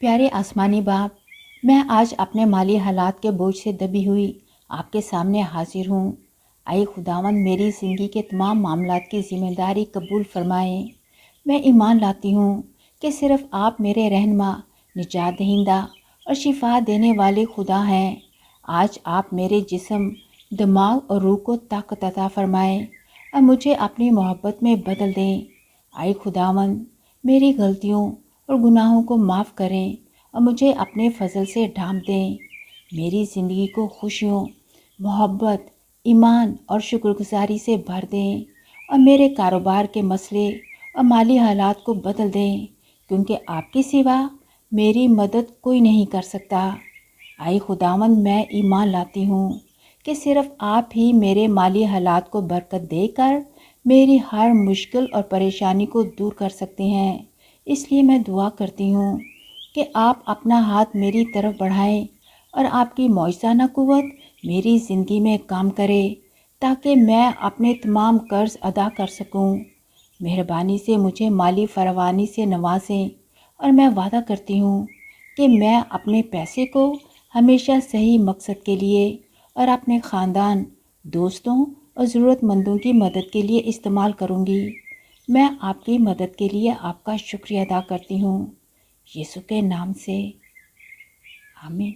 प्यारे आसमानी बाप, मैं आज अपने माली हालात के बोझ से दबी हुई आपके सामने हाजिर हूँ। आए खुदावंद, मेरी ज़िंदगी के तमाम मामलात की ज़िम्मेदारी कबूल फरमाएँ। मैं ईमान लाती हूँ कि सिर्फ़ आप मेरे रहनुमा, निजात दहिंदा और शिफा देने वाले खुदा हैं। आज आप मेरे जिस्म, दिमाग और रूह को ताकत अता फरमाएँ और मुझे अपनी मोहब्बत में बदल दें। आए खुदावंद, मेरी गलतियों और गुनाहों को माफ़ करें और मुझे अपने फजल से ढांप दें। मेरी ज़िंदगी को खुशियों, मोहब्बत, ईमान और शुक्रगुजारी से भर दें और मेरे कारोबार के मसले और माली हालात को बदल दें, क्योंकि आपके सिवा मेरी मदद कोई नहीं कर सकता। आए खुदावंद, मैं ईमान लाती हूँ कि सिर्फ़ आप ही मेरे माली हालात को बरकत देकर मेरी हर मुश्किल और परेशानी को दूर कर सकते हैं। इसलिए मैं दुआ करती हूँ कि आप अपना हाथ मेरी तरफ बढ़ाएं और आपकी मौजज़ाना कुव्वत मेरी ज़िंदगी में काम करे, ताकि मैं अपने तमाम कर्ज़ अदा कर सकूं। मेहरबानी से मुझे माली फरावानी से नवाजें और मैं वादा करती हूँ कि मैं अपने पैसे को हमेशा सही मकसद के लिए और अपने ख़ानदान, दोस्तों और ज़रूरतमंदों की मदद के लिए इस्तेमाल करूँगी। मैं आपकी मदद के लिए आपका शुक्रिया अदा करती हूँ। यीशु के नाम से, आमीन।